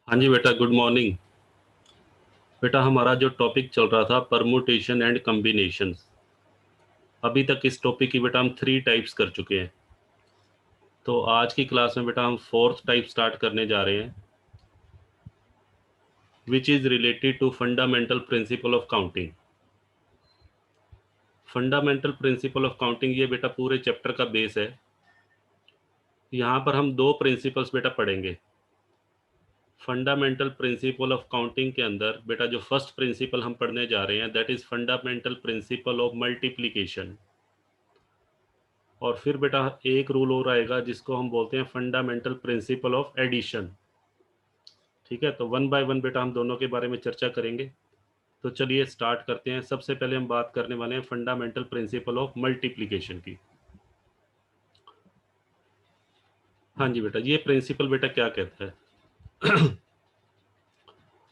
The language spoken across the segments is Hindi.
हाँ जी बेटा, गुड मॉर्निंग। बेटा हमारा जो टॉपिक चल रहा था परमुटेशन एंड कॉम्बिनेशंस, अभी तक इस टॉपिक की बेटा हम 3 टाइप्स कर चुके हैं। तो आज की क्लास में बेटा हम 4th टाइप स्टार्ट करने जा रहे हैं, which is related to fundamental principle of counting. Fundamental principle of counting ये बेटा पूरे चैप्टर का बेस है। यहाँ पर हम 2 प्रिंसिपल्स बेटा पढ़ेंगे। फंडामेंटल प्रिंसिपल ऑफ काउंटिंग के अंदर बेटा जो फर्स्ट प्रिंसिपल हम पढ़ने जा रहे हैं that is fundamental principle of multiplication. और फिर बेटा एक रूल और आएगा जिसको हम बोलते हैं फंडामेंटल प्रिंसिपल ऑफ एडिशन। ठीक है, तो वन बाय वन बेटा हम दोनों के बारे में चर्चा करेंगे। तो चलिए स्टार्ट करते हैं। सबसे पहले हम बात करने वाले हैं फंडामेंटल प्रिंसिपल ऑफ मल्टीप्लिकेशन की। हाँ जी बेटा, ये प्रिंसिपल बेटा क्या कहता है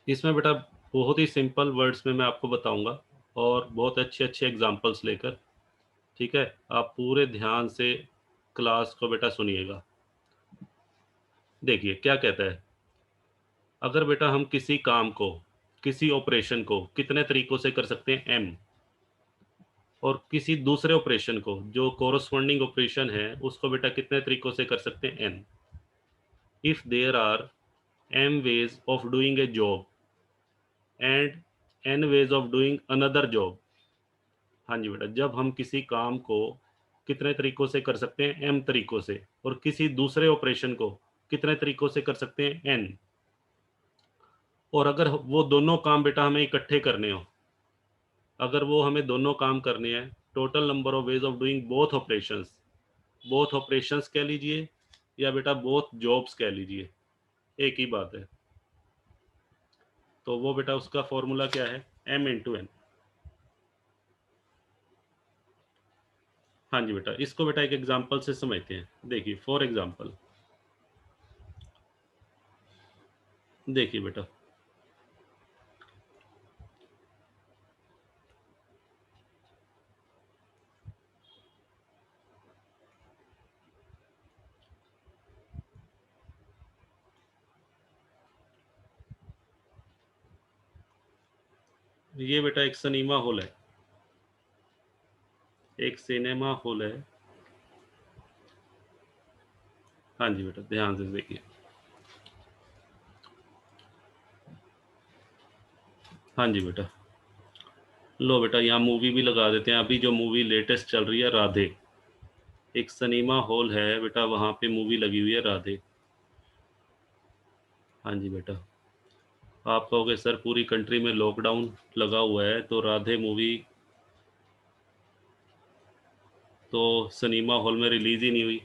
इसमें बेटा बहुत ही सिंपल वर्ड्स में मैं आपको बताऊंगा और बहुत अच्छे अच्छे एग्जांपल्स लेकर। ठीक है, आप पूरे ध्यान से क्लास को बेटा सुनिएगा। देखिए क्या कहता है, अगर बेटा हम किसी काम को, किसी ऑपरेशन को कितने तरीकों से कर सकते हैं एम, और किसी दूसरे ऑपरेशन को जो कोरस्पॉन्डिंग ऑपरेशन है उसको बेटा कितने तरीकों से कर सकते हैं n. If there are m ways of doing a job and n ways of doing another job. हाँ जी बेटा, जब हम किसी काम को कितने तरीकों से कर सकते हैं एम तरीकों से, और किसी दूसरे ऑपरेशन को कितने तरीकों से कर सकते हैं एन, और अगर वो दोनों काम बेटा हमें इकट्ठे करने हो, अगर वो हमें दोनों काम करने हैं, total number of ways of doing both operations कह लीजिए या बेटा बोथ जॉब्स कह लीजिए, एक ही बात है। तो वो बेटा उसका फॉर्मूला क्या है, एम इंटू एन। हाँ जी बेटा, इसको बेटा एक एग्जांपल से समझते हैं। देखिए फॉर एग्जांपल, देखिए बेटा ये बेटा एक सिनेमा हॉल है, एक सिनेमा हॉल है। हाँ जी बेटा ध्यान से देखिए। हाँ जी बेटा, लो बेटा यहाँ मूवी भी लगा देते हैं। अभी जो मूवी लेटेस्ट चल रही है राधे, एक सिनेमा हॉल है बेटा, वहाँ पे मूवी लगी हुई है राधे। हाँ जी बेटा, आप कहोगे सर पूरी कंट्री में लॉकडाउन लगा हुआ है तो राधे मूवी तो सिनेमा हॉल में रिलीज ही नहीं हुई।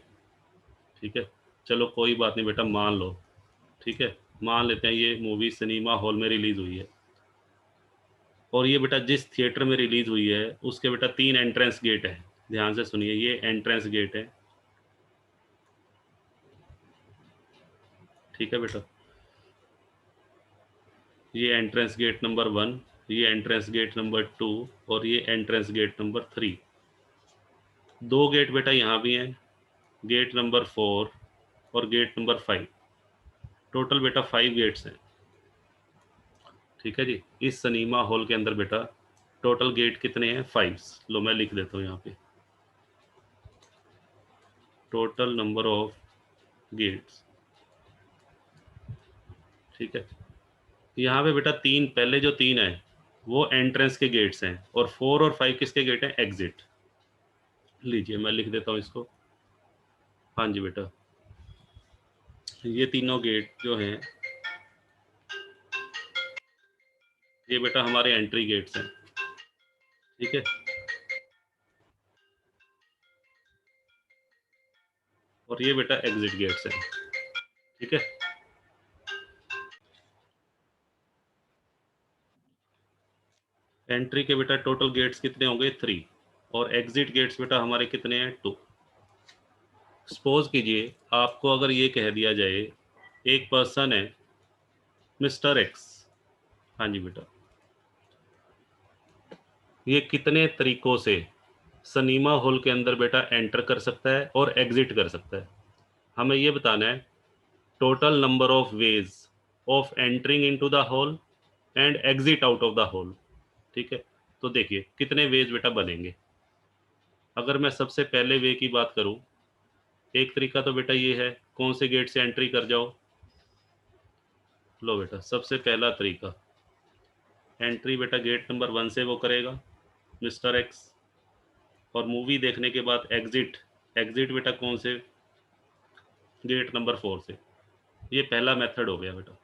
ठीक है, चलो कोई बात नहीं बेटा, मान लो। ठीक है, मान लेते हैं ये मूवी सिनेमा हॉल में रिलीज हुई है, और ये बेटा जिस थिएटर में रिलीज हुई है उसके बेटा 3 एंट्रेंस गेट है। ध्यान से सुनिए, ये एंट्रेंस गेट है। ठीक है बेटा, ये एंट्रेंस गेट नंबर 1, ये एंट्रेंस गेट नंबर 2, और ये एंट्रेंस गेट नंबर 3। 2 गेट बेटा यहाँ भी हैं, गेट नंबर 4 और गेट नंबर 5। टोटल बेटा 5 गेट्स हैं। ठीक है जी, इस सिनेमा हॉल के अंदर बेटा टोटल गेट कितने हैं, 5। लो मैं लिख देता हूँ यहाँ पे, टोटल नंबर ऑफ गेट्स। ठीक है, यहाँ पे बेटा 3, पहले जो 3 है वो एंट्रेंस के गेट्स हैं, और 4 और 5 किसके गेट हैं, एग्जिट। लीजिए मैं लिख देता हूँ इसको। हाँ जी बेटा, ये तीनों गेट जो हैं ये बेटा हमारे एंट्री गेट्स हैं। ठीक है, और ये बेटा एग्जिट गेट्स हैं। ठीक है, एंट्री के बेटा टोटल गेट्स कितने होंगे, 3, और एग्जिट गेट्स बेटा हमारे कितने हैं, 2। सपोज कीजिए आपको अगर ये कह दिया जाए एक पर्सन है मिस्टर एक्स। हाँ जी बेटा, ये कितने तरीकों से सिनेमा हॉल के अंदर बेटा एंटर कर सकता है और एग्जिट कर सकता है, हमें ये बताना है। Total number of ways of entering into the hall and exit out of the hall. ठीक है, तो देखिए कितने वेज बेटा बनेंगे। अगर मैं सबसे पहले वे की बात करूं, एक तरीका तो बेटा ये है, कौन से गेट से एंट्री कर जाओ। लो बेटा, सबसे पहला तरीका, एंट्री बेटा गेट नंबर 1 से वो करेगा मिस्टर एक्स, और मूवी देखने के बाद एग्जिट, एग्जिट बेटा कौन से, गेट नंबर 4 से। ये पहला मेथड हो गया बेटा।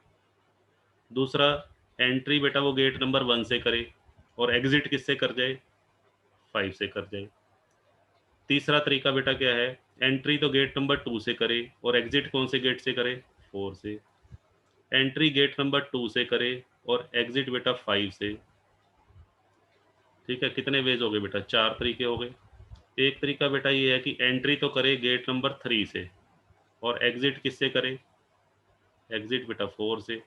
दूसरा, एंट्री बेटा वो गेट नंबर 1 से करे और एग्जिट किससे कर जाए, 5 से कर जाए। तीसरा तरीका बेटा क्या है, एंट्री तो गेट नंबर 2 से करे और एग्जिट कौन से गेट से करे, 4 से। एंट्री गेट नंबर 2 से करे और एग्जिट बेटा 5 से। ठीक है, कितने वेज हो गए बेटा, 4 तरीके हो गए। एक तरीका बेटा ये है कि एंट्री तो करे गेट नंबर 3 से और एग्जिट किससे करे, एग्जिट बेटा 4 से।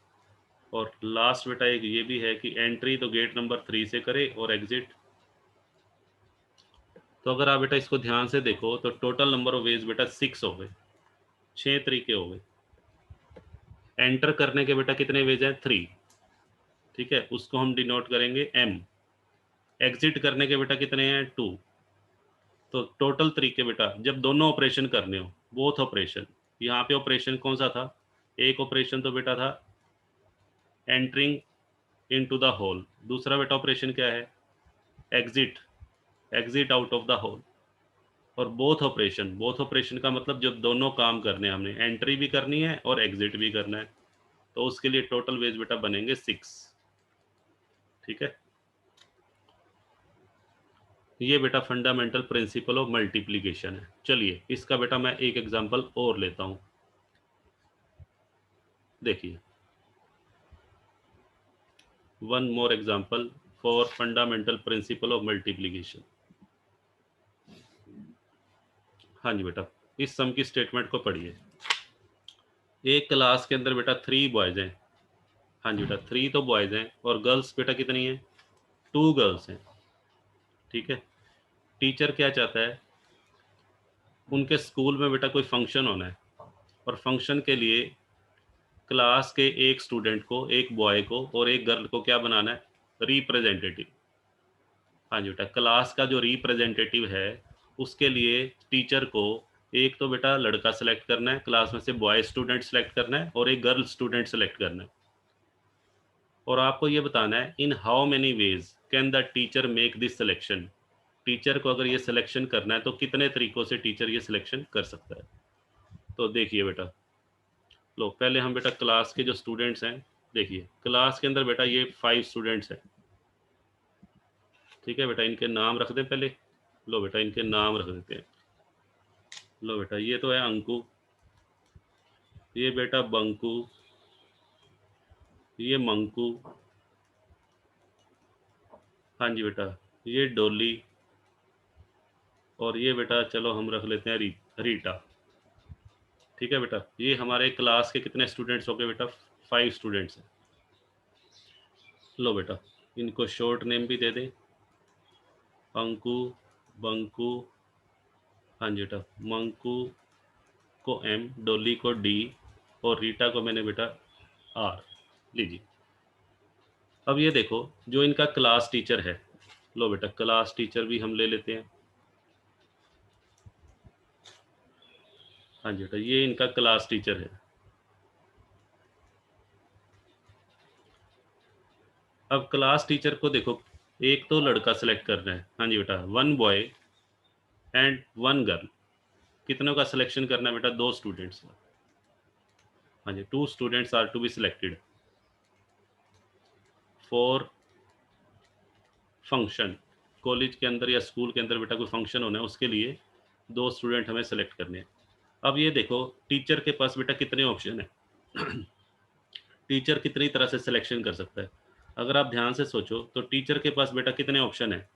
और लास्ट बेटा एक ये भी है कि एंट्री तो गेट नंबर 3 से करे और एग्जिट। तो अगर आप बेटा इसको ध्यान से देखो तो टोटल नंबर ऑफ वेज बेटा 6 हो गए, 6 तरीके हो गए। एंटर करने के बेटा कितने वेज हैं, 3। ठीक है, उसको हम डिनोट करेंगे m। एग्जिट करने के बेटा कितने हैं, 2। तो टोटल तरीके बेटा, जब दोनों ऑपरेशन करने हो, बोथ ऑपरेशन, यहाँ पे ऑपरेशन कौन सा था, एक ऑपरेशन तो बेटा था एंटरिंग इनटू द होल, दूसरा बेटा ऑपरेशन क्या है, exit, exit out of the hole. और बोथ ऑपरेशन, बोथ ऑपरेशन का मतलब जब दोनों काम करने हैं, हमने एंट्री भी करनी है और एग्जिट भी करना है, तो उसके लिए टोटल वेज बेटा बनेंगे 6। ठीक है, ये बेटा फंडामेंटल प्रिंसिपल ऑफ मल्टीप्लिकेशन है। चलिए इसका बेटा मैं एक एग्जांपल और लेता हूं। देखिए, one more example for fundamental principle of multiplication. हाँ जी बेटा, इस सम की स्टेटमेंट को पढ़िए। एक क्लास के अंदर बेटा 3 बॉयज हैं। हाँ जी बेटा, 3 तो बॉयज हैं और गर्ल्स बेटा कितनी हैं, 2 गर्ल्स हैं। ठीक है, टीचर क्या चाहता है, उनके स्कूल में बेटा कोई फंक्शन होना है और फंक्शन के लिए क्लास के एक स्टूडेंट को, एक बॉय को और एक गर्ल को क्या बनाना है, रिप्रेजेंटेटिव। हाँ जी बेटा, क्लास का जो रिप्रेजेंटेटिव है उसके लिए टीचर को एक तो बेटा लड़का सेलेक्ट करना है, क्लास में से बॉय स्टूडेंट सेलेक्ट करना है और एक गर्ल स्टूडेंट सेलेक्ट करना है। और आपको ये बताना है इन how many ways can the teacher make this selection. Teacher को अगर ये सिलेक्शन करना है तो कितने तरीकों से टीचर ये सिलेक्शन कर सकता है। तो देखिए बेटा, लो पहले हम बेटा क्लास के जो स्टूडेंट्स हैं, देखिए क्लास के अंदर बेटा ये 5 स्टूडेंट्स हैं। ठीक है बेटा, इनके नाम रख दें पहले। लो बेटा इनके नाम रख देते हैं। लो बेटा, ये तो है अंकु, ये बेटा बंकू, ये मंकू, हाँ जी बेटा ये डोली, और ये बेटा चलो हम रख लेते हैं रीटा। ठीक है बेटा, ये हमारे क्लास के कितने स्टूडेंट्स हो गए बेटा, 5 स्टूडेंट्स हैं। लो बेटा, इनको शॉर्ट नेम भी दे दें, अंकु, बंकू, हाँ जी बेटा मंकू को M, डोली को D और रीटा को मैंने बेटा R। लीजिए, अब ये देखो जो इनका क्लास टीचर है, लो बेटा क्लास टीचर भी हम ले लेते हैं। हाँ जी बेटा, ये इनका क्लास टीचर है। अब क्लास टीचर को देखो, एक तो लड़का सेलेक्ट करना है। हाँ जी बेटा, 1 बॉय एंड 1 गर्ल, कितनों का सिलेक्शन करना है बेटा, 2 स्टूडेंट्स का। हाँ जी, 2 students are to be selected for function. College के अंदर या स्कूल के अंदर बेटा कोई फंक्शन होना है, उसके लिए 2 स्टूडेंट हमें सेलेक्ट करने हैं। अब ये देखो टीचर के पास बेटा कितने ऑप्शन है टीचर कितनी तरह से सिलेक्शन कर सकता है। अगर आप ध्यान से सोचो तो टीचर के पास बेटा कितने ऑप्शन है,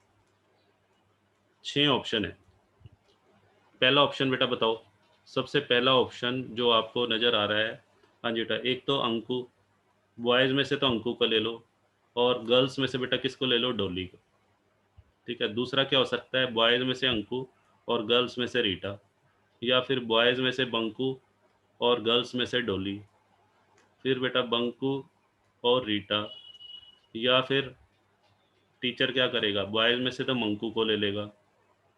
6 ऑप्शन है। पहला ऑप्शन बेटा बताओ, सबसे पहला ऑप्शन जो आपको नज़र आ रहा है, हाँ जी बेटा एक तो अंकु, बॉयज़ में से तो अंकु को ले लो और गर्ल्स में से बेटा किसको ले लो, डोली को। ठीक है, दूसरा क्या हो सकता है, बॉयज़ में से अंकु और गर्ल्स में से रीटा, या फिर बॉयज़ में से बंकू और गर्ल्स में से डोली, फिर बेटा बंकू और रीटा, या फिर टीचर क्या करेगा, बॉयज में से तो मंकू को ले लेगा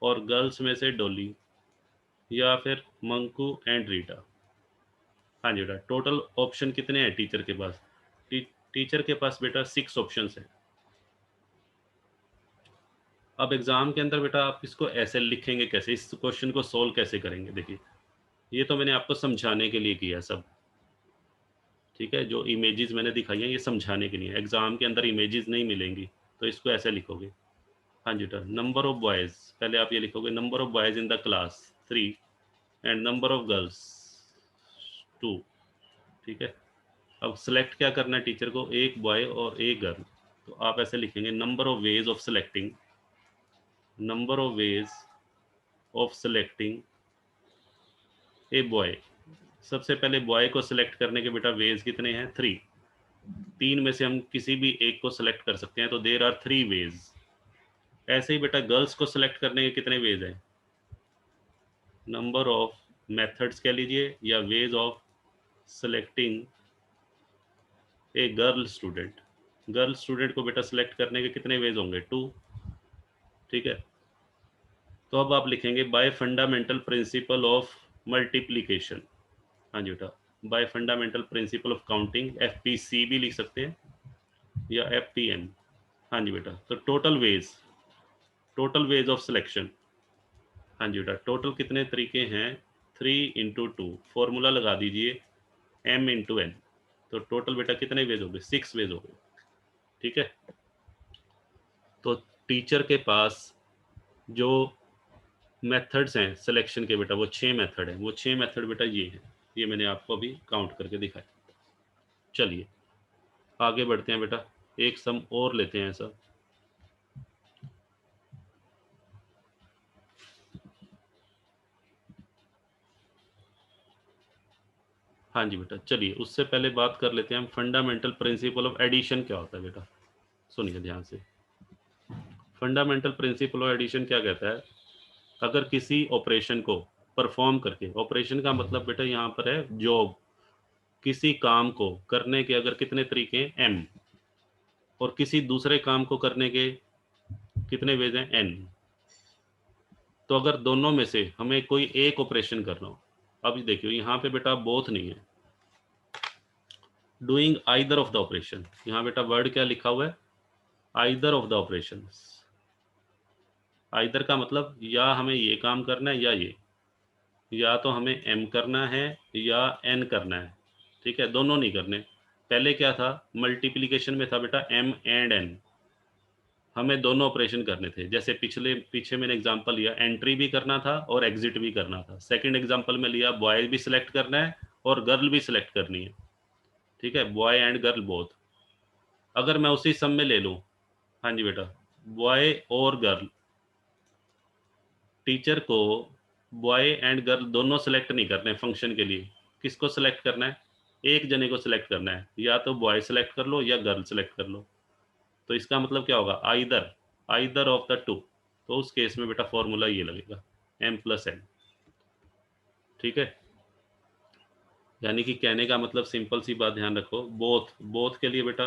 और गर्ल्स में से डोली, या फिर मंकू एंड रीटा। हाँ जी बेटा, टोटल ऑप्शन कितने हैं टीचर के पास? टीचर के पास बेटा 6 ऑप्शंस हैं। अब एग्जाम के अंदर बेटा आप इसको ऐसे लिखेंगे कैसे, इस क्वेश्चन को सोल्व कैसे करेंगे? देखिए, ये तो मैंने आपको समझाने के लिए किया सब, ठीक है। जो इमेजेस मैंने दिखाई हैं ये समझाने के लिए, एग्जाम के अंदर इमेजेस नहीं मिलेंगी, तो इसको ऐसे लिखोगे। हाँ जी बेटा, नंबर ऑफ बॉयज, पहले आप ये लिखोगे number of boys in the class 3 and number of girls 2, ठीक है। अब सेलेक्ट क्या करना है टीचर को, एक बॉय और एक गर्ल, तो आप ऐसे लिखेंगे number of ways of selecting, number of ways of selecting a boy. सबसे पहले बॉय को सिलेक्ट करने के बेटा वेज कितने हैं, 3। 3 में से हम किसी भी एक को सिलेक्ट कर सकते हैं, तो देयर आर 3 वेज। ऐसे ही बेटा गर्ल्स को सिलेक्ट करने के कितने वेज हैं, नंबर ऑफ मेथड्स कह लीजिए या ways of selecting a girl student. Girl student को बेटा सिलेक्ट करने के कितने वेज होंगे, 2, ठीक है। तो अब आप लिखेंगे bye fundamental principle of multiplication. हाँ जी बेटा, bye fundamental principle of counting, FPC भी लिख सकते हैं या FPN। हाँ जी बेटा, तो टोटल वेज ऑफ सिलेक्शन। हाँ जी बेटा, टोटल कितने तरीके हैं, 3 × 2, फॉर्मूला लगा दीजिए M × N, तो टोटल बेटा कितने वेज हो गए, 6 वेज हो गए, ठीक है। तो टीचर के पास जो मेथड्स हैं सिलेक्शन के बेटा, वो 6 मेथड हैं, वो 6 मेथड बेटा ये हैं, ये मैंने आपको अभी काउंट करके दिखाया। चलिए आगे बढ़ते हैं बेटा, एक सम और लेते हैं ऐसा। हाँ जी बेटा, चलिए उससे पहले बात कर लेते हैं हम फंडामेंटल प्रिंसिपल ऑफ एडिशन क्या होता है बेटा। सुनिए ध्यान से, फंडामेंटल प्रिंसिपल ऑफ एडिशन क्या कहता है, अगर किसी ऑपरेशन को परफॉर्म करके, ऑपरेशन का मतलब बेटा यहाँ पर है जॉब, किसी काम को करने के अगर कितने तरीके हैं, M, और किसी दूसरे काम को करने के कितने वेज हैं, N, तो अगर दोनों में से हमें कोई एक ऑपरेशन करना हो, अब देखियो यहाँ पे बेटा बोथ नहीं है, doing either of the operation, यहाँ बेटा वर्ड क्या लिखा हुआ है, either of the operation. Either का मतलब या हमें ये काम करना है या ये, या तो हमें M करना है या N करना है, ठीक है, दोनों नहीं करने। पहले क्या था, मल्टीप्लिकेशन में था बेटा M एंड N, हमें दोनों ऑपरेशन करने थे। जैसे पीछे मैंने एग्जांपल लिया, एंट्री भी करना था और एग्जिट भी करना था। सेकंड एग्जांपल में लिया, बॉय भी सिलेक्ट करना है और गर्ल भी सिलेक्ट करनी है, ठीक है, बॉय एंड गर्ल बोथ। अगर मैं उसी सम में ले लूं, हाँ जी बेटा, बॉय और गर्ल, टीचर को बॉय एंड गर्ल दोनों सेलेक्ट नहीं करने फंक्शन के लिए, किसको सिलेक्ट करना है, एक जने को सिलेक्ट करना है, या तो बॉय सिलेक्ट कर लो या गर्ल सिलेक्ट कर लो। तो इसका मतलब क्या होगा, either, either of the two. तो उस केस में बेटा फॉर्मूला ये लगेगा M+N, ठीक है। यानी कि कहने का मतलब सिंपल सी बात ध्यान रखो, बोथ, बोथ के लिए बेटा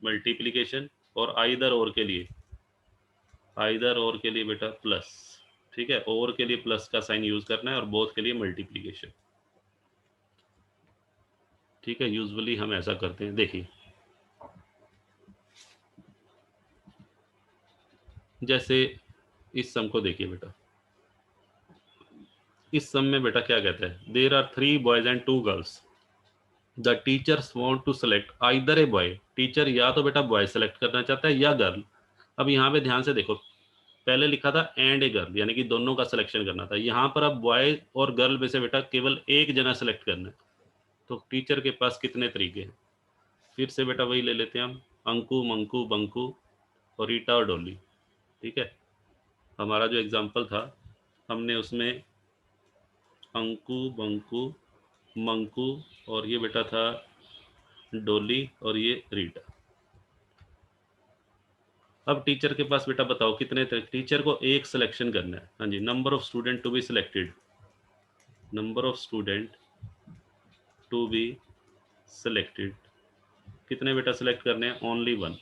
मल्टीप्लिकेशन, और आइदर और के लिए, आइदर और के लिए बेटा प्लस, ठीक है, और के लिए प्लस का साइन यूज करना है और बोथ के लिए मल्टीप्लिकेशन, ठीक है। यूजुअली हम ऐसा करते हैं। देखिए जैसे इस सम को देखिए बेटा, इस सम में बेटा क्या कहता है, there are 3 boys and 2 girls, the teachers want to select either a boy, teacher या तो बेटा बॉय सेलेक्ट करना चाहता है या गर्ल। अब यहाँ पे ध्यान से देखो, पहले लिखा था एंड ए गर्ल, यानी कि दोनों का सिलेक्शन करना था, यहाँ पर अब बॉय और गर्ल में से बेटा केवल एक जना सेलेक्ट करना है। तो टीचर के पास कितने तरीके हैं, फिर से बेटा वही ले लेते हैं हम, अंकु मंकू बंकू और रीटा और डोली, ठीक है। हमारा जो एग्जाम्पल था, हमने उसमें अंकु बंकू मंकू और ये बेटा था डोली और ये रीटा। अब टीचर के पास बेटा बताओ कितने टीचर को एक सिलेक्शन करना है, हाँ जी, number of student to be selected, number of student to be selected, कितने बेटा सेलेक्ट करने हैं? ओनली वन,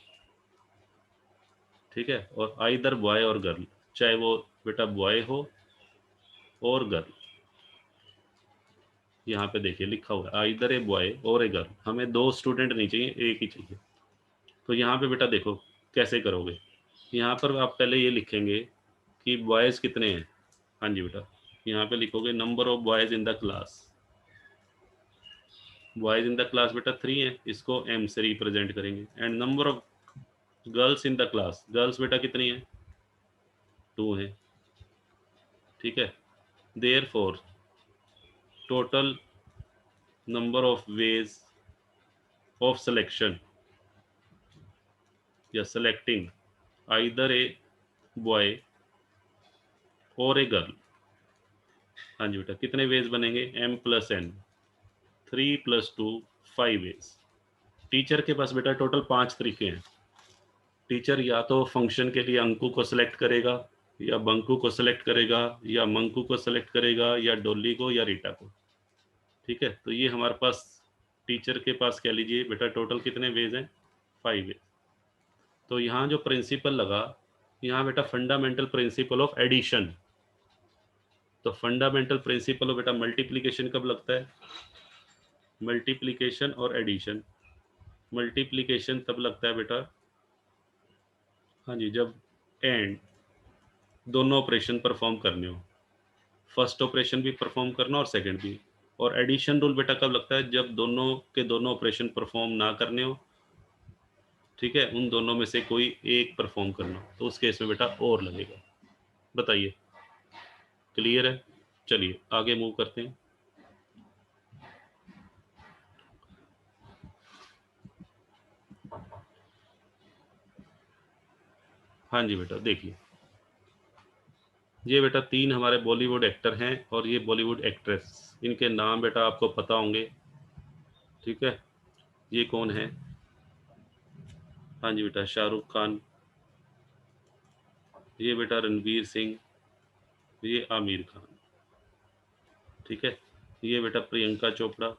ठीक है। और आइदर बॉय और गर्ल, चाहे वो बेटा बॉय हो और गर्ल, यहाँ पे देखिए लिखा हुआ है आइदर ए बॉय और ए गर्ल, हमें दो स्टूडेंट नहीं चाहिए, एक ही चाहिए। तो यहाँ पे बेटा देखो कैसे करोगे, यहाँ पर आप पहले ये लिखेंगे कि बॉयज़ कितने हैं। हाँ जी बेटा, यहाँ पे लिखोगे number of boys in the class, boys in the class बेटा 3 है, इसको m से रिप्रेजेंट करेंगे। And number of girls in the class, girls बेटा कितनी है? 2 है, ठीक है। Therefore total number of ways of selection या सेलेक्टिंग आइदर ए बॉय और ए गर्ल, हाँ जी बेटा कितने वेज बनेंगे? m+n, 3 + 2 5 veg. टीचर के पास बेटा टोटल 5 तरीके हैं। टीचर या तो फंक्शन के लिए अंकु को सिलेक्ट करेगा, या बंकू को सिलेक्ट करेगा, या मंकू को सिलेक्ट करेगा, या डॉली को, या रीटा को, ठीक है। तो ये हमारे पास टीचर के पास कह लीजिए बेटा टोटल कितने वेज हैं? 5 वेज। तो यहाँ जो प्रिंसिपल लगा, यहाँ बेटा फंडामेंटल प्रिंसिपल ऑफ एडिशन। तो फंडामेंटल प्रिंसिपल ऑफ बेटा मल्टीप्लिकेशन कब लगता है? मल्टीप्लिकेशन और एडिशन। मल्टीप्लिकेशन तब लगता है बेटा, हाँ जी, जब एंड दोनों ऑपरेशन परफॉर्म करने हो, फर्स्ट ऑपरेशन भी परफॉर्म करना और सेकंड भी। और एडिशन रूल बेटा कब लगता है? जब दोनों के दोनों ऑपरेशन परफॉर्म ना करने हो, ठीक है, उन दोनों में से कोई एक परफॉर्म करना हो, तो उस केस में बेटा और लगेगा। बताइए क्लियर है? चलिए आगे मूव करते हैं। हाँ जी बेटा देखिए, ये बेटा 3 हमारे बॉलीवुड एक्टर हैं और ये बॉलीवुड एक्ट्रेस, इनके नाम बेटा आपको पता होंगे, ठीक है। ये कौन है? हाँ जी बेटा शाहरुख खान, ये बेटा रणवीर सिंह, ये आमिर खान, ठीक है। ये बेटा प्रियंका चोपड़ा,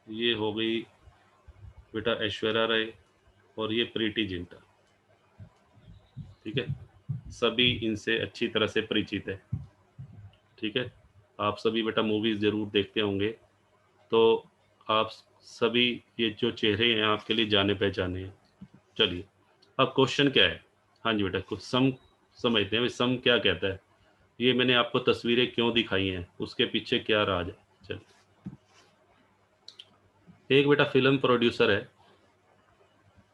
ये हो गई बेटा ऐश्वर्या राय, और ये प्रीति जिंटा, ठीक है। सभी इनसे अच्छी तरह से परिचित है, ठीक है। आप सभी बेटा मूवीज जरूर देखते होंगे, तो आप सभी ये जो चेहरे हैं आपके लिए जाने पहचाने हैं। चलिए अब क्वेश्चन क्या है? हाँ जी बेटा कुछ सम समझते हैं, सम क्या कहता है। ये मैंने आपको तस्वीरें क्यों दिखाई हैं, उसके पीछे क्या राज है। चलिए, एक बेटा फिल्म प्रोड्यूसर है,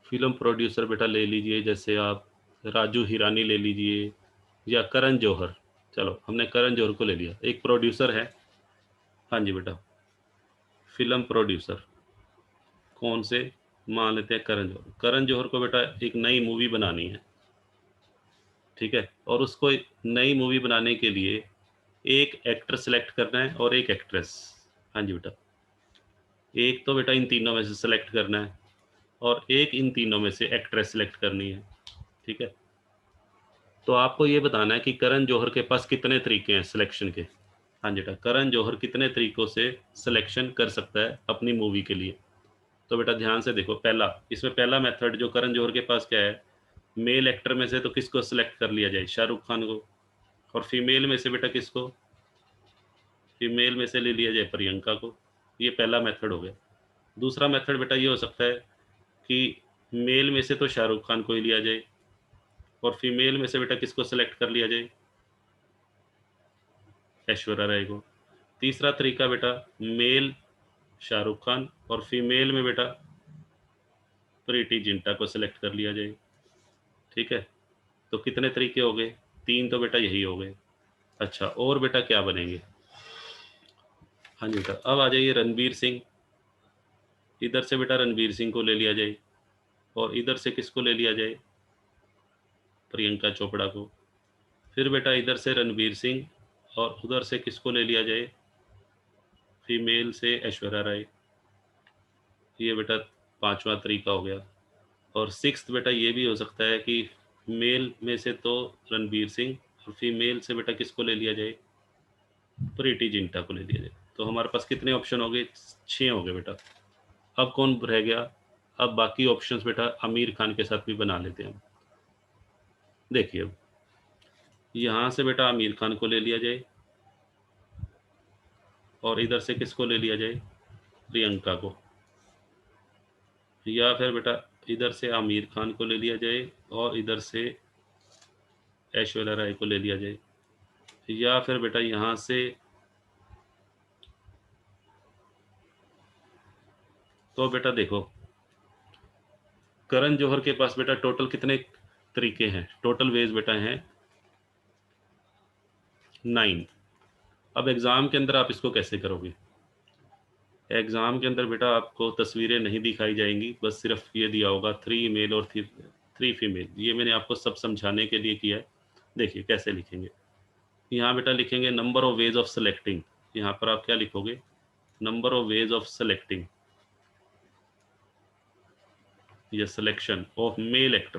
फिल्म प्रोड्यूसर बेटा ले लीजिए, जैसे आप राजू हिरानी ले लीजिए या करण जौहर। चलो हमने करण जौहर को ले लिया, एक प्रोड्यूसर है। हाँ जी बेटा फिल्म प्रोड्यूसर कौन से? मान लेते हैं करण जौहर। करण जौहर को बेटा एक नई मूवी बनानी है, ठीक है। और उसको नई मूवी बनाने के लिए एक एक्टर सेलेक्ट करना है और एक एक्ट्रेस। हाँ जी बेटा, एक तो बेटा इन तीनों में से सेलेक्ट करना है और एक इन तीनों में से एक्ट्रेस सेलेक्ट करनी है, ठीक है। तो आपको ये बताना है कि करण जौहर के पास कितने तरीके हैं सिलेक्शन के। हाँ जी बेटा, करण जौहर कितने तरीकों से सिलेक्शन कर सकता है अपनी मूवी के लिए। तो बेटा ध्यान से देखो, पहला इसमें पहला मेथड जो करण जौहर के पास क्या है, मेल एक्टर में से तो किसको सिलेक्ट कर लिया जाए? शाहरुख खान को। और फीमेल में से बेटा किसको? फीमेल में से ले लिया जाए प्रियंका को। ये पहला मेथड हो गया। दूसरा मेथड बेटा ये हो सकता है कि मेल में से तो शाहरुख खान को ही लिया जाए और फीमेल में से बेटा किसको सिलेक्ट कर लिया जाए? ऐश्वर्या राय को। तीसरा तरीका बेटा मेल शाहरुख खान और फीमेल में बेटा प्रीति जिंटा को सिलेक्ट कर लिया जाए, ठीक है। तो कितने तरीके हो गए? 3 तो बेटा यही हो गए। अच्छा और बेटा क्या बनेंगे? हाँ जी बेटा अब आ जाइए रणवीर सिंह। इधर से बेटा रणवीर सिंह को ले लिया जाए और इधर से किसको ले लिया जाए? प्रियंका चोपड़ा को। फिर बेटा इधर से रणवीर सिंह और उधर से किसको ले लिया जाए? फीमेल से ऐश्वर्या राय। ये बेटा पांचवा तरीका हो गया। और सिक्स्थ बेटा ये भी हो सकता है कि मेल में से तो रणवीर सिंह और फीमेल से बेटा किसको ले लिया जाए? प्रीति जिंटा को ले लिया जाए। तो हमारे पास कितने ऑप्शन हो गए? 6 हो गए बेटा। अब कौन रह गया? अब बाकी ऑप्शंस बेटा आमिर खान के साथ भी बना लेते हैं हम। देखिए अब यहाँ से बेटा आमिर खान को ले लिया जाए और इधर से किसको ले लिया जाए? प्रियंका को। या फिर बेटा इधर से आमिर खान को ले लिया जाए और इधर से ऐश्वर्या राय को ले लिया जाए। या फिर बेटा यहाँ से तो बेटा देखो करण जौहर के पास बेटा टोटल कितने तरीके हैं? टोटल वेज बेटा हैं 9। अब एग्जाम के अंदर आप इसको कैसे करोगे? एग्जाम के अंदर बेटा आपको तस्वीरें नहीं दिखाई जाएंगी, बस सिर्फ ये दिया होगा 3 मेल और 3 फीमेल। ये मैंने आपको सब समझाने के लिए किया है। देखिए कैसे लिखेंगे। यहाँ बेटा लिखेंगे number of ways of selecting. यहाँ पर आप क्या लिखोगे? Number of ways of selecting या सिलेक्शन ऑफ मेल एक्टर।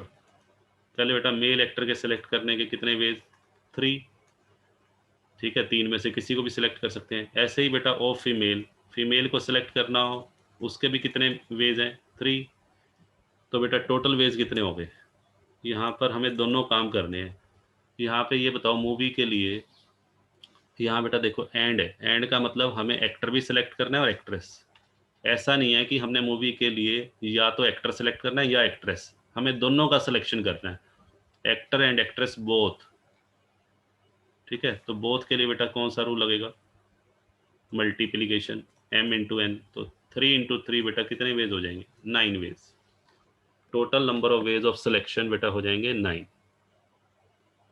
पहले बेटा मेल एक्टर के सिलेक्ट करने के कितने वेज? 3। ठीक है, 3 में से किसी को भी सिलेक्ट कर सकते हैं। ऐसे ही बेटा ऑफ फीमेल, फीमेल को सिलेक्ट करना हो उसके भी कितने वेज हैं? 3। तो बेटा टोटल वेज कितने हो गए? यहाँ पर हमें दोनों काम करने हैं। यहाँ पे ये बताओ मूवी के लिए, यहाँ बेटा देखो एंड है। एंड का मतलब हमें एक्टर भी सिलेक्ट करना है और एक्ट्रेस। ऐसा नहीं है कि हमने मूवी के लिए या तो एक्टर सेलेक्ट करना है या एक्ट्रेस, हमें दोनों का सिलेक्शन करना है, एक्टर एंड एक्ट्रेस बोथ। ठीक है, तो बोथ के लिए बेटा कौन सा रूल लगेगा? Multiplication m into n. तो 3 इंटू 3 बेटा कितने वेज हो जाएंगे? 9 ways. Total number of ways of selection बेटा हो जाएंगे 9।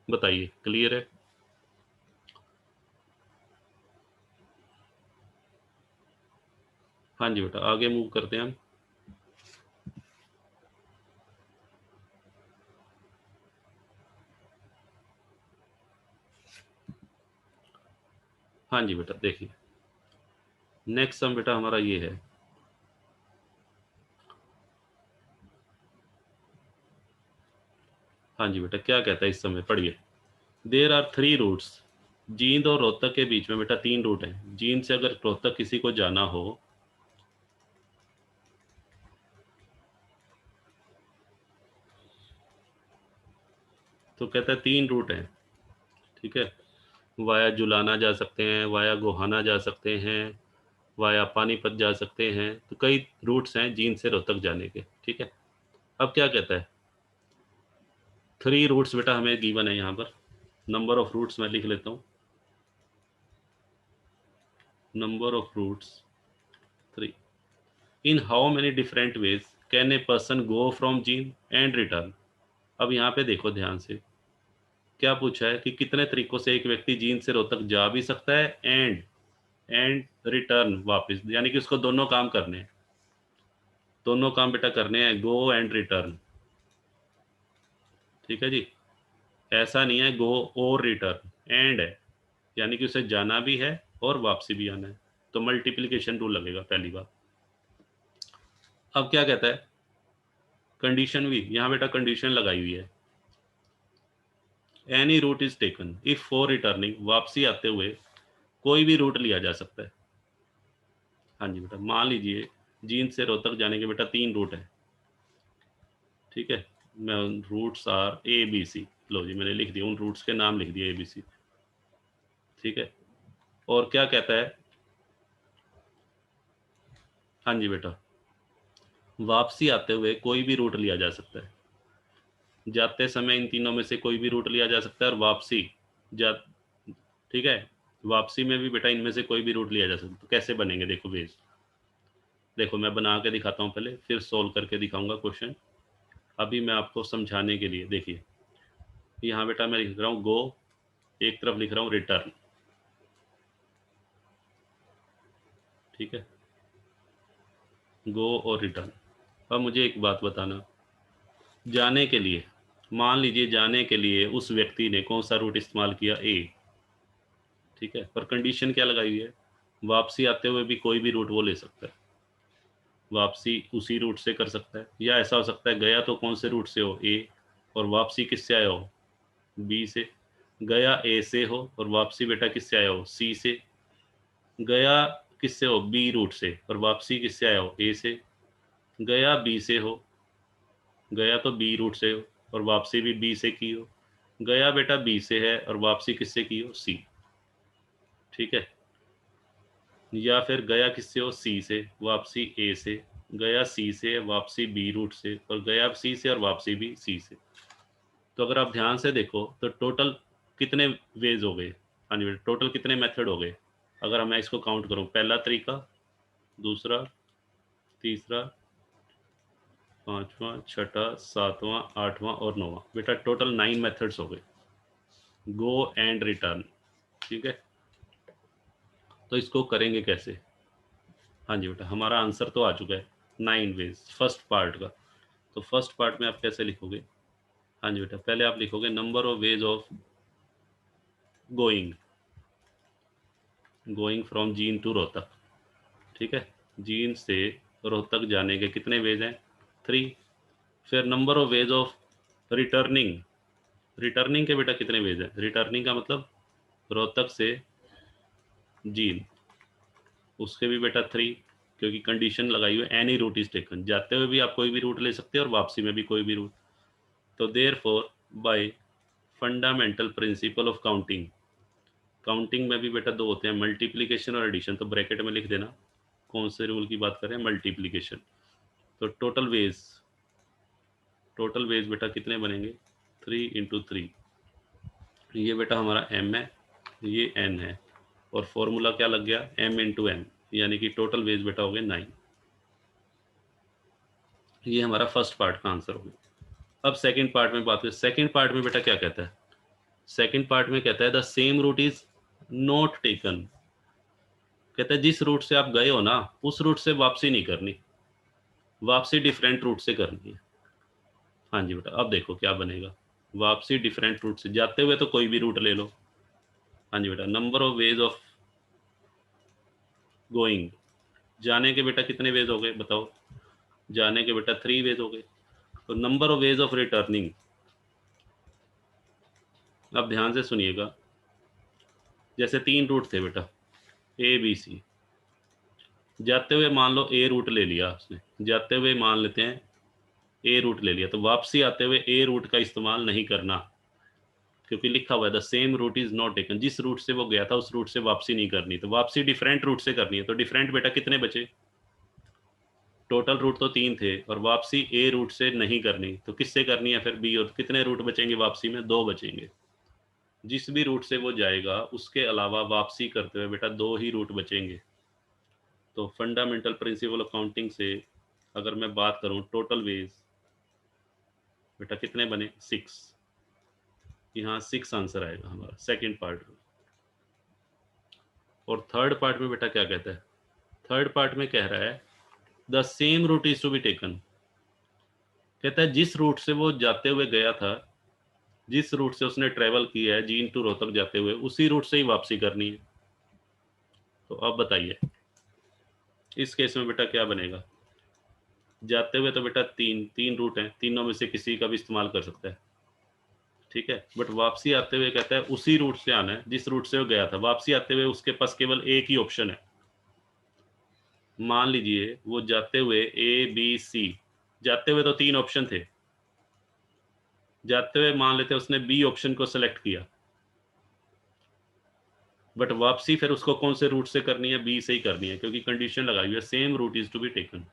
बताइए क्लियर है? हाँ जी बेटा आगे मूव करते हैं हम। हाँ जी बेटा देखिए नेक्स्ट सम बेटा हमारा ये है। हाँ जी बेटा क्या कहता है इस समय पढ़िए। There are 3 roots. जींद और रोहतक के बीच में बेटा 3 रूट हैं। जींद से अगर रोहतक किसी को जाना हो तो कहता है 3 रूट हैं। ठीक है, वाया जुलाना जा सकते हैं, वाया गोहाना जा सकते हैं, वाया पानीपत जा सकते हैं। तो कई रूट्स हैं जींद से रोहतक जाने के। ठीक है, अब क्या कहता है? 3 रूट्स बेटा हमें गिवन है। यहाँ पर नंबर ऑफ रूट्स मैं लिख लेता हूँ। Number of routes 3। In how many different ways can a person go from Jind and return. अब यहाँ पे देखो ध्यान से क्या पूछा है कि कितने तरीकों से एक व्यक्ति जींद से रोहतक जा भी सकता है एंड रिटर्न वापस, यानी कि उसको दोनों काम करने हैं। दोनों काम बेटा करने हैं, गो एंड रिटर्न। ठीक है जी, ऐसा नहीं है गो और रिटर्न, एंड है, यानी कि उसे जाना भी है और वापसी भी आना है। तो मल्टीप्लिकेशन रूल लगेगा पहली बार। अब क्या कहता है? कंडीशन भी यहाँ बेटा कंडीशन लगाई हुई है। Any route is taken if for returning, वापसी आते हुए कोई भी रूट लिया जा सकता है। हाँ जी बेटा मान लीजिए जींद से रोहतक जाने के बेटा 3 रूट है। ठीक है, मैं roots are A B C. लो जी मैंने लिख दिया, उन रूट्स के नाम लिख दिए ABC। ठीक है, और क्या कहता है? हाँ जी बेटा वापसी आते हुए कोई भी रूट लिया जा सकता है। जाते समय इन तीनों में से कोई भी रूट लिया जा सकता है और वापसी जा ठीक है, वापसी में भी बेटा इनमें से कोई भी रूट लिया जा सकता है। तो कैसे बनेंगे देखो वेज। देखो मैं बना के दिखाता हूँ पहले, फिर सोल्व करके दिखाऊंगा क्वेश्चन। अभी मैं आपको समझाने के लिए देखिए यहाँ बेटा मैं लिख रहा हूँ गो, एक तरफ लिख रहा हूँ रिटर्न। ठीक है, गो और रिटर्न। अब मुझे एक बात बताना, जाने के लिए मान लीजिए जाने के लिए उस व्यक्ति ने कौन सा रूट इस्तेमाल किया? ए। ठीक है, पर कंडीशन क्या लगाई हुई है? वापसी आते हुए भी कोई भी रूट वो ले सकता है, वापसी उसी रूट से कर सकता है। या ऐसा हो सकता है गया तो कौन से रूट से हो? ए, और वापसी किससे आया हो? बी से। गया ए से हो और वापसी बेटा किससे आया हो? सी से। गया किससे हो? बी रूट से और वापसी किससे आया हो? ए से। गया बी से हो, गया तो बी रूट से हो और वापसी भी बी से की हो, गया बेटा बी से है और वापसी किससे की हो, सी। ठीक है, या फिर गया किससे हो, सी से, वापसी ए से, गया सी से वापसी बी रूट से और गया सी से और वापसी भी सी से। तो अगर आप ध्यान से देखो तो टोटल कितने वेज हो गए, हाँ जी बेटा, टोटल कितने मेथड हो गए अगर मैं इसको काउंट करूं, पहला तरीका, दूसरा, तीसरा, पांचवा, छठा, सातवां, आठवां और नौवां, बेटा टोटल 9 मेथड्स हो गए, गो एंड रिटर्न। ठीक है, तो इसको करेंगे कैसे, हाँ जी बेटा, हमारा आंसर तो आ चुका है 9 वेज फर्स्ट पार्ट का। तो फर्स्ट पार्ट में आप कैसे लिखोगे, हाँ जी बेटा, पहले आप लिखोगे number of ways of going, going from Jind to Rohtak. ठीक है, जीन से रोहतक जाने के कितने वेज हैं, 3। फिर number of ways of returning, returning के बेटा कितने वेज हैं, रिटर्निंग का मतलब रोहतक से जीन, उसके भी बेटा 3, क्योंकि कंडीशन लगाई हुई एनी रूट इज टेकन, जाते हुए भी आप कोई भी रूट ले सकते हैं और वापसी में भी कोई भी रूट। तो therefore by fundamental principle of counting, counting में भी बेटा दो होते हैं, मल्टीप्लीकेशन और एडिशन, तो ब्रैकेट में लिख देना कौन से रूल की बात करें, मल्टीप्लीकेशन। तो टोटल वेज बेटा कितने बनेंगे, 3 × 3, ये बेटा हमारा m है, ये n है, और फॉर्मूला क्या लग गया, m×n, यानी कि टोटल वेज बेटा हो गए 9। ये हमारा फर्स्ट पार्ट का आंसर हो गया। अब सेकंड पार्ट में बात करें, सेकंड पार्ट में बेटा क्या कहता है, सेकंड पार्ट में कहता है the same route is not taken, कहता है जिस रूट से आप गए हो ना उस रूट से वापसी नहीं करनी, वापसी डिफरेंट रूट से करनी है। हाँ जी बेटा, अब देखो क्या बनेगा, वापसी डिफरेंट रूट से, जाते हुए तो कोई भी रूट ले लो। हाँ जी बेटा, number of ways of going, जाने के बेटा कितने वेज हो गए बताओ, जाने के बेटा 3 वेज हो गए। तो number of ways of returning, अब ध्यान से सुनिएगा, जैसे 3 रूट थे बेटा, ए बी सी, जाते हुए मान लो ए रूट ले लिया उसने, जाते हुए मान लेते हैं ए रूट ले लिया, तो वापसी आते हुए ए रूट का इस्तेमाल नहीं करना, क्योंकि लिखा हुआ है the same route is not taken, जिस रूट से वो गया था उस रूट से वापसी नहीं करनी, तो वापसी डिफरेंट रूट से करनी है। तो डिफरेंट बेटा कितने बचे, टोटल रूट तो 3 थे और वापसी ए रूट से नहीं करनी, तो किससे करनी है फिर, बी, और कितने रूट बचेंगे वापसी में, 2 बचेंगे। जिस भी रूट से वो जाएगा उसके अलावा वापसी करते हुए बेटा 2 ही रूट बचेंगे। तो फंडामेंटल प्रिंसिपल ऑफ काउंटिंग से अगर मैं बात करूं, टोटल वेज बेटा कितने बने, 6, यहाँ 6 आंसर आएगा हमारा सेकंड पार्ट में। और थर्ड पार्ट में बेटा क्या कहता है, थर्ड पार्ट में कह रहा है the same route is to be taken, कहता है जिस रूट से वो जाते हुए गया था, जिस रूट से उसने ट्रेवल किया है जीन टू रोहतक जाते हुए, उसी रूट से ही वापसी करनी है। तो अब बताइए इस केस में बेटा क्या बनेगा, जाते हुए तो बेटा तीन तीन रूट हैं, तीनों में से किसी का भी इस्तेमाल कर सकता है। ठीक है, बट वापसी आते हुए कहता है उसी रूट से आना है जिस रूट से वो गया था, वापसी आते हुए उसके पास केवल एक ही ऑप्शन है। मान लीजिए वो जाते हुए ए बी सी, जाते हुए तो 3 ऑप्शन थे, जाते हुए मान लेते उसने बी ऑप्शन को सेलेक्ट किया, बट वापसी फिर उसको कौन से रूट से करनी है, बी से ही करनी है, क्योंकि कंडीशन लगाई हुई है same route is to be taken.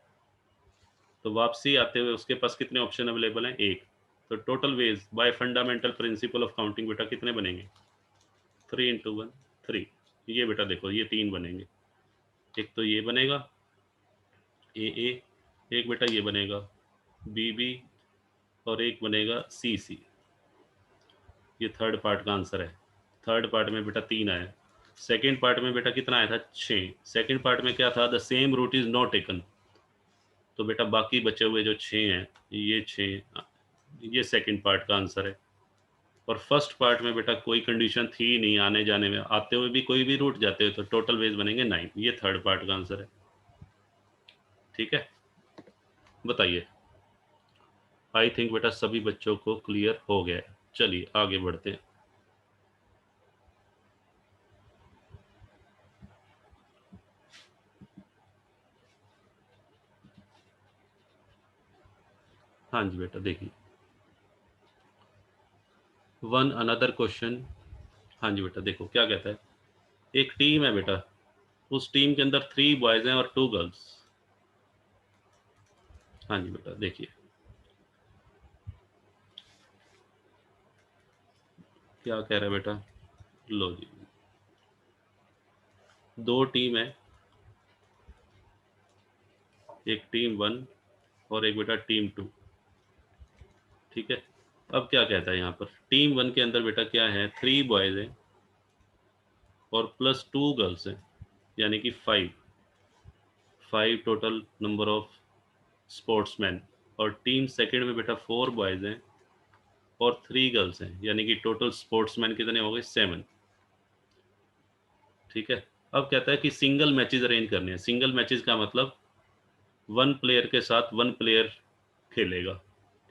तो वापसी आते हुए उसके पास कितने ऑप्शन अवेलेबल हैं, एक। तो total veg bye fundamental principle of counting बेटा कितने बनेंगे, 3 × 1 3। ये बेटा देखो ये 3 बनेंगे, एक तो ये बनेगा ए, एक बेटा ये बनेगा बी, और एक बनेगा सी। ये थर्ड पार्ट का आंसर है। थर्ड पार्ट में बेटा 3 आया, सेकेंड पार्ट में बेटा कितना आया था, 6। सेकेंड पार्ट में क्या था, the same route is not taken, तो बेटा बाकी बचे हुए जो 6 हैं, ये 6, ये सेकेंड पार्ट का आंसर है। और फर्स्ट पार्ट में बेटा कोई कंडीशन थी नहीं आने जाने में, आते हुए भी कोई भी रूट जाते हुए, तो टोटल वेज बनेंगे 9, ये थर्ड पार्ट का आंसर है। ठीक है, बताइए, आई थिंक बेटा सभी बच्चों को क्लियर हो गया है। चलिए आगे बढ़ते हैं। हाँ जी बेटा देखिए, वन अनदर क्वेश्चन। हाँ जी बेटा देखो क्या कहता है, एक टीम है बेटा, उस टीम के अंदर 3 बॉयज हैं और 2 गर्ल्स। हाँ जी बेटा देखिए क्या कह रहा है बेटा, लो जी, 2 टीम है, एक टीम 1 और एक बेटा टीम 2। ठीक है, अब क्या कहता है यहाँ पर, टीम 1 के अंदर बेटा क्या है, 3 बॉयज हैं और प्लस 2 गर्ल्स हैं, यानी कि 5 टोटल नंबर ऑफ स्पोर्ट्समैन। और टीम सेकंड में बेटा 4 बॉयज हैं और 3 गर्ल्स हैं, यानी कि टोटल स्पोर्ट्समैन कितने हो गए, 7। ठीक है, अब कहता है कि सिंगल मैचेस अरेंज करने हैं। सिंगल मैचेस का मतलब 1 प्लेयर के साथ 1 प्लेयर खेलेगा।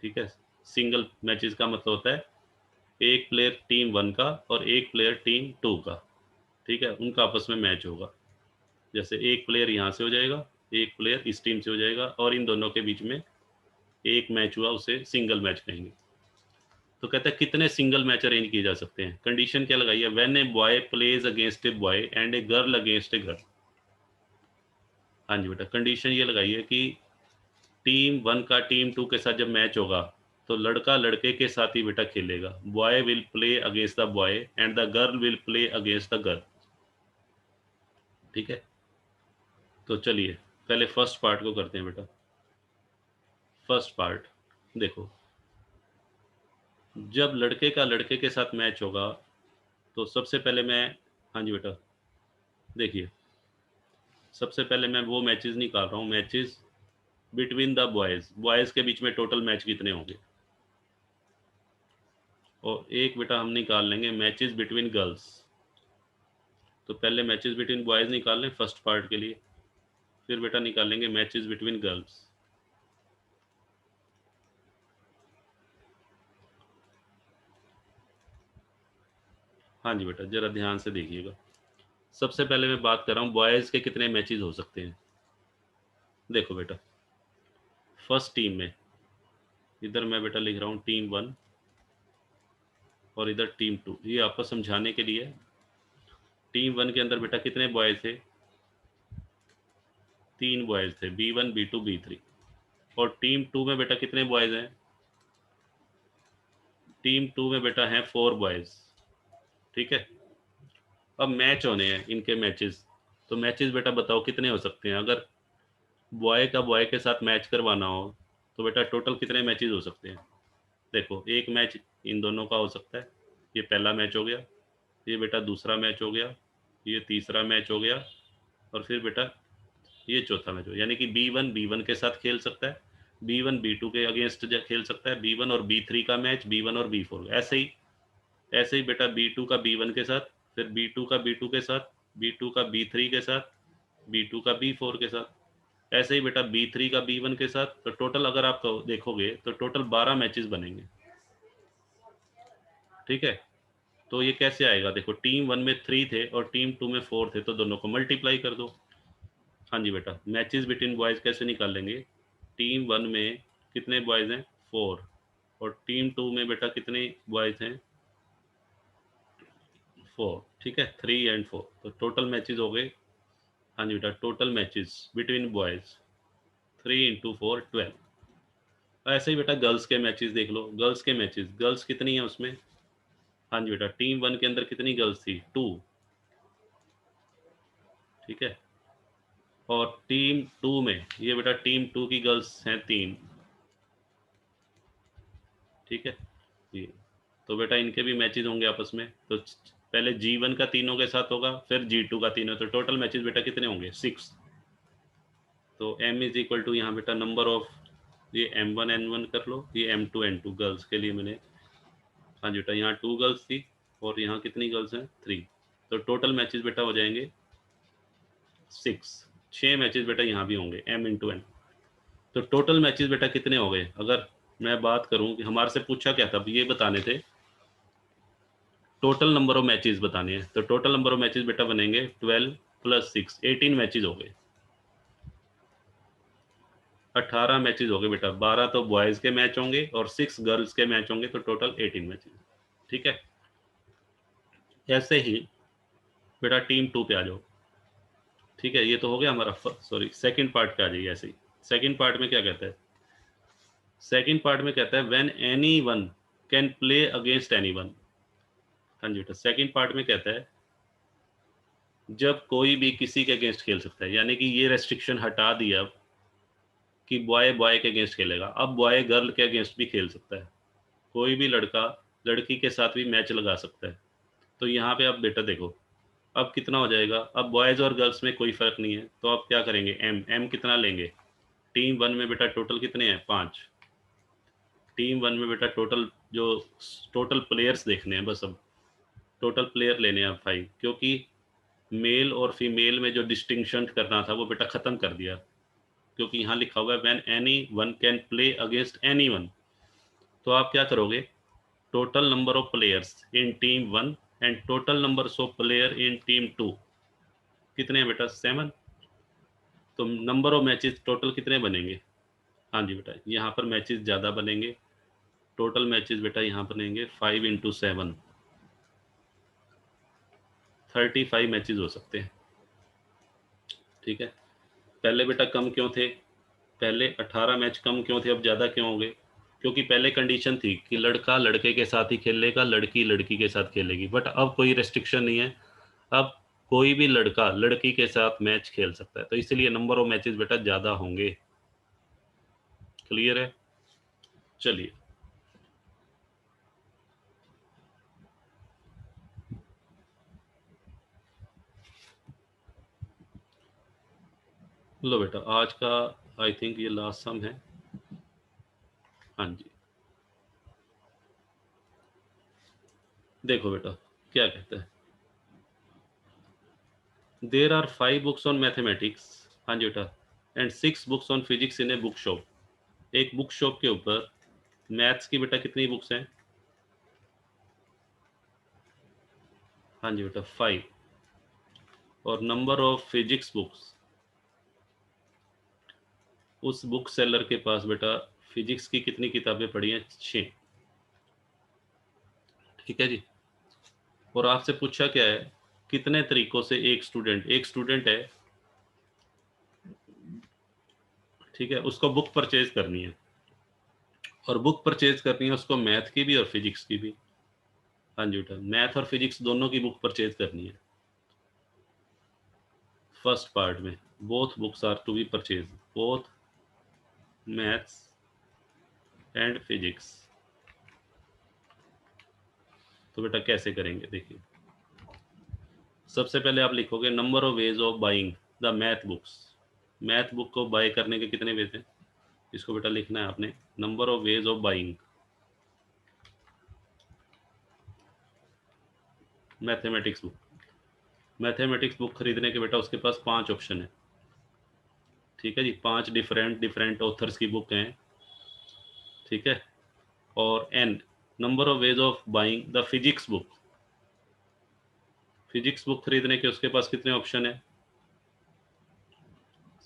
ठीक है, सिंगल मैचेस का मतलब होता है एक प्लेयर टीम 1 का और एक प्लेयर टीम 2 का। ठीक है, उनका आपस में मैच होगा, जैसे एक प्लेयर यहाँ से हो जाएगा, एक प्लेयर इस टीम से हो जाएगा, और इन दोनों के बीच में एक मैच हुआ, उसे सिंगल मैच कहेंगे। तो कहता है कितने सिंगल मैच अरेंज किए जा सकते हैं। कंडीशन क्या लगाई है, when a boy plays against a boy and a girl against a girl. हाँ जी बेटा, कंडीशन ये लगाई है कि टीम 1 का टीम 2 के साथ जब मैच होगा तो लड़का लड़के के साथ ही बेटा खेलेगा। Boy will play against the boy and the girl will play against the girl. ठीक है, तो चलिए पहले फर्स्ट पार्ट को करते हैं बेटा। फर्स्ट पार्ट देखो, जब लड़के का लड़के के साथ मैच होगा तो सबसे पहले मैं, हाँ जी बेटा देखिए, सबसे पहले मैं वो मैचेस निकाल रहा हूँ, matches between the boys. Boys के बीच में टोटल मैच कितने होंगे, और एक बेटा हम निकाल लेंगे मैचेस बिटवीन गर्ल्स। तो पहले मैचेस बिटवीन बॉयज निकाल लें फर्स्ट पार्ट के लिए, फिर बेटा निकालेंगे मैचेस बिटवीन गर्ल्स। हाँ जी बेटा जरा ध्यान से देखिएगा, सबसे पहले मैं बात कर रहा हूँ बॉयज के कितने मैचेस हो सकते हैं। देखो बेटा, फर्स्ट टीम में इधर मैं बेटा लिख रहा हूँ टीम 1 और इधर टीम 2, ये आपको समझाने के लिए। टीम 1 के अंदर बेटा कितने बॉयज थे, 3 बॉयज थे, B1 B2 B3। और टीम 2 में बेटा कितने बॉयज हैं, टीम 2 में बेटा हैं 4 बॉयज। ठीक है, अब मैच होने हैं इनके मैचेस, तो मैचेस बेटा बताओ कितने हो सकते हैं। अगर बॉय का बॉय के साथ मैच करवाना हो तो बेटा टोटल कितने मैचेस हो सकते हैं। देखो, एक मैच इन दोनों का हो सकता है, ये पहला मैच हो गया, ये बेटा दूसरा मैच हो गया, ये तीसरा मैच हो गया, और फिर बेटा ये चौथा मैच हो गया। यानी कि B1 के साथ खेल सकता है, B1 B2 के अगेंस्ट खेल सकता है, B1 और B3 का मैच, B1 और B4। ऐसे ही बेटा B2 का B1 के साथ, फिर B2 का B2 के साथ, B2 का B3 के साथ, B2 का B4 के साथ, ऐसे ही बेटा B3 का B1 के साथ। तो टोटल अगर आप देखोगे तो टोटल 12 मैचेस बनेंगे। ठीक है, तो ये कैसे आएगा, देखो टीम 1 में 3 थे और टीम 2 में 4 थे, तो दोनों को मल्टीप्लाई कर दो। हाँ जी बेटा, मैचेस बिटवीन बॉयज कैसे निकाल लेंगे, टीम 1 में कितने बॉयज हैं, 4, और टीम 2 में बेटा कितने बॉयज हैं, 4। ठीक है, 3 एंड 4, तो टोटल मैचेस हो गए। हाँ जी बेटा, total matches between boys 3 into 4 12। ऐसे ही बेटा गर्ल्स के मैचेस देख लो, गर्ल्स के मैचेस, गर्ल्स कितनी है उसमें। हाँ जी बेटा, टीम 1 के अंदर कितनी गर्ल्स थी, 2। ठीक है, और टीम 2 में ये बेटा टीम 2 की गर्ल्स हैं 3। ठीक है जी, तो बेटा इनके भी मैचेस होंगे आपस में। तो पहले G1 का तीनों के साथ होगा, फिर G2 का तीनों, तो टोटल मैचेस बेटा कितने होंगे, 6। तो M इज इक्वल टू यहाँ बेटा नंबर ऑफ, ये M1 N1 कर लो, ये M2 N2 गर्ल्स के लिए मैंने। हाँ जी बेटा, यहाँ 2 गर्ल्स थी और यहाँ कितनी गर्ल्स हैं, 3। तो टोटल मैचेस बेटा हो जाएंगे 6 मैचेस बेटा यहाँ भी होंगे M इंटू N। तो टोटल मैचेस बेटा कितने हो गए, अगर मैं बात करूं कि हमारे से पूछा क्या था, ये बताने थे टोटल नंबर ऑफ मैचेस बताने हैं। तो टोटल नंबर ऑफ मैचेस बेटा बनेंगे 12 प्लस 6, 18 मैचेस हो गए। 18 मैचेस हो गए बेटा, 12 तो बॉयज़ के मैच होंगे और 6 गर्ल्स के मैच होंगे, तो टोटल 18 मैचेस। ठीक है, ऐसे ही बेटा टीम 2 पे आ जाओ। ठीक है, ये तो हो गया हमारा सॉरी सेकंड पार्ट पे आ जाइए। ऐसे ही सेकंड पार्ट में क्या कहता है, सेकंड पार्ट में कहता है when anyone can play against anyone. हाँ जी बेटा, सेकंड पार्ट में कहता है जब कोई भी किसी के अगेंस्ट खेल सकता है, यानी कि ये रेस्ट्रिक्शन हटा दिया अब कि बॉय बॉय के अगेंस्ट खेलेगा, अब बॉय गर्ल के अगेंस्ट भी खेल सकता है, कोई भी लड़का लड़की के साथ भी मैच लगा सकता है। तो यहाँ पे अब बेटा देखो, अब कितना हो जाएगा, अब बॉयज़ और गर्ल्स में कोई फ़र्क नहीं है, तो अब क्या करेंगे, एम कितना लेंगे, टीम 1 में बेटा टोटल कितने हैं, 5। टीम 1 में बेटा टोटल प्लेयर्स देखने हैं, बस अब टोटल प्लेयर लेने हैं 5, क्योंकि मेल और फीमेल में जो डिस्टिंक्शन करना था वो बेटा ख़त्म कर दिया, क्योंकि यहाँ लिखा हुआ है when anyone can play against anyone. तो आप क्या करोगे, total number of players in team 1 and total number of player in team 2 कितने हैं बेटा, 7। तो नंबर ऑफ मैचेस टोटल कितने बनेंगे, हाँ जी बेटा यहाँ पर मैचेस ज़्यादा बनेंगे, टोटल मैचेस बेटा यहाँ बनेंगे 5 × 7, 35 मैचेस हो सकते हैं। ठीक है, पहले बेटा कम क्यों थे, पहले 18 मैच कम क्यों थे, अब ज़्यादा क्यों हो गए, क्योंकि पहले कंडीशन थी कि लड़का लड़के के साथ ही खेलेगा, लड़की लड़की के साथ खेलेगी, बट अब कोई रेस्ट्रिक्शन नहीं है, अब कोई भी लड़का लड़की के साथ मैच खेल सकता है, तो इसलिए नंबर ऑफ मैचेस बेटा ज़्यादा होंगे। क्लियर है, चलिए लो बेटा, आज का आई थिंक ये लास्ट सम है। हाँ जी, देखो बेटा क्या कहता है, there are 5 books on mathematics, हाँ जी बेटा, and 6 books on physics in a book shop. एक बुक शॉप के ऊपर मैथ्स की बेटा कितनी बुक्स हैं, हाँ जी बेटा 5, और नंबर ऑफ फिजिक्स बुक्स, उस बुक सेलर के पास बेटा फिजिक्स की कितनी किताबें पड़ी हैं, 6। ठीक है जी, और आपसे पूछा क्या है, कितने तरीकों से एक स्टूडेंट है, ठीक है, उसको बुक परचेज करनी है, और बुक परचेज करनी है उसको मैथ की भी और फिजिक्स की भी। हाँ जी बेटा, मैथ और फिजिक्स दोनों की बुक परचेज करनी है। फर्स्ट पार्ट में both books are to be purchase, both maths and physics. तो बेटा कैसे करेंगे, देखिए सबसे पहले आप लिखोगे number of ways of buying the math books. Math book को बाय करने के कितने वेज हैं, इसको बेटा लिखना है आपने, number of ways of buying mathematics book. Mathematics book खरीदने के बेटा उसके पास 5 ऑप्शन है। ठीक है जी, 5 डिफरेंट ऑथर्स की बुक हैं। ठीक है, और n number of ways of buying the physics book. Physics book खरीदने के उसके पास कितने ऑप्शन है,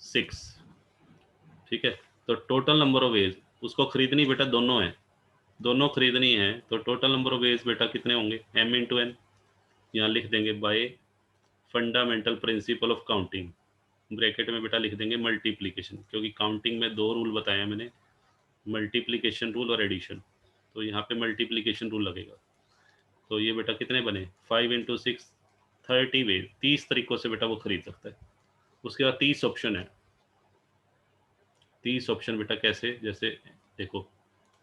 6। ठीक है, तो टोटल नंबर ऑफ वेज, उसको खरीदनी बेटा दोनों है, दोनों खरीदनी है, तो टोटल नंबर ऑफ वेज बेटा कितने होंगे, m×n, यहाँ लिख देंगे bye fundamental principle of counting, bracket में बेटा लिख देंगे मल्टीप्लीकेशन, क्योंकि काउंटिंग में 2 रूल बताया मैंने, मल्टीप्लीकेशन रूल और एडिशन, तो यहाँ पे मल्टीप्लीकेशन रूल लगेगा। तो ये बेटा कितने बने, 5 × 6, 30 वे, 30 तरीकों से बेटा वो खरीद सकता है। उसके बाद 30 ऑप्शन है, 30 ऑप्शन बेटा कैसे, जैसे देखो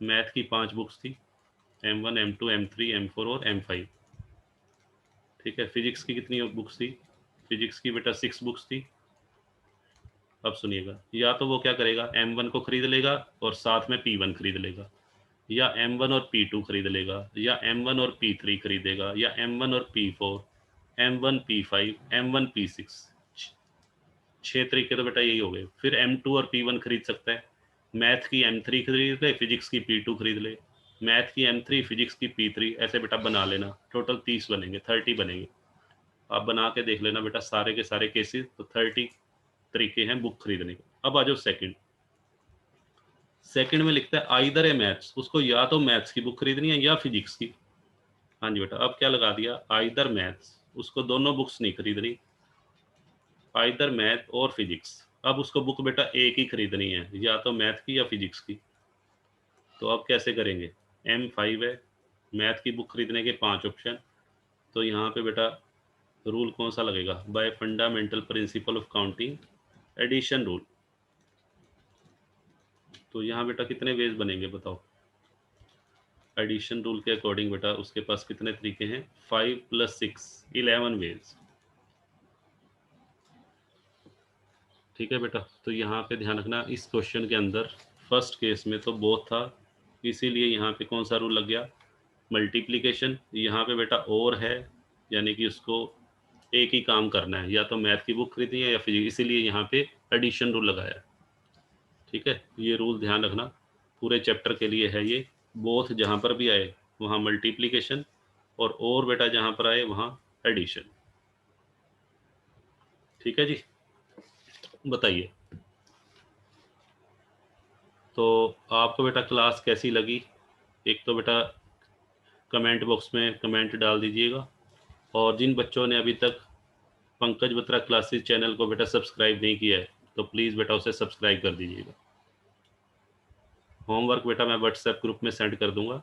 मैथ की 5 बुक्स थी, M1 M2 M3 M4 और M5। ठीक है, फिजिक्स की कितनी बुक्स थी, फिजिक्स की बेटा 6 बुक्स थी। अब सुनिएगा, या तो वो क्या करेगा, M1 को खरीद लेगा और साथ में P1 खरीद लेगा, या M1 और P2 खरीद लेगा, या M1 और P3 खरीदेगा, या M1 और P4, M1 P5, M1 P6। 6 तरीके तो बेटा यही हो गए। फिर M2 और P1 खरीद सकता है, मैथ की M3 खरीद ले, फिजिक्स की P2 खरीद ले, मैथ की M3 फिजिक्स की P3, ऐसे बेटा बना लेना, टोटल 30 बनेंगे, 30 बनेंगे। आप बना के देख लेना बेटा सारे के सारे केसेस, तो 30 तरीके हैं बुक खरीदने के। अब आ जाओ सेकंड, सेकंड में लिखता है आइदर ए मैथ्स, उसको या तो मैथ्स की बुक खरीदनी है या फिजिक्स की। हाँ जी बेटा, अब क्या लगा दिया, आइदर मैथ्स, उसको दोनों बुक्स नहीं खरीदनी, आइदर मैथ और फिजिक्स। अब उसको बुक बेटा एक ही खरीदनी है, या तो मैथ की या फिजिक्स की। तो अब कैसे करेंगे, M5 है, मैथ की बुक खरीदने के 5 ऑप्शन, तो यहाँ पे बेटा रूल कौन सा लगेगा, by fundamental principle of counting, addition rule. तो यहाँ बेटा कितने वेज बनेंगे बताओ, एडिशन रूल के अकॉर्डिंग बेटा उसके पास कितने तरीके हैं, 5 + 6 11 वेज। ठीक है बेटा, तो यहाँ पे ध्यान रखना, इस क्वेश्चन के अंदर फर्स्ट केस में तो बोथ था, इसीलिए यहाँ पे कौन सा रूल लग गया, मल्टीप्लिकेशन। यहाँ पे बेटा और है, यानी कि उसको एक ही काम करना है, या तो मैथ की बुक खरीदनी है या फिजिक्स, इसीलिए यहाँ पे एडिशन रूल लगाया। ठीक है, ये रूल ध्यान रखना, पूरे चैप्टर के लिए है ये, बोथ जहाँ पर भी आए वहाँ मल्टीप्लिकेशन, और बेटा जहाँ पर आए वहाँ एडिशन। ठीक है जी, बताइए। तो आपको बेटा क्लास कैसी लगी, एक तो बेटा कमेंट बॉक्स में कमेंट डाल दीजिएगा, और जिन बच्चों ने अभी तक पंकज बत्रा क्लासेस चैनल को बेटा सब्सक्राइब नहीं किया है तो प्लीज़ बेटा उसे सब्सक्राइब कर दीजिएगा। होमवर्क बेटा मैं व्हाट्सएप ग्रुप में सेंड कर दूंगा,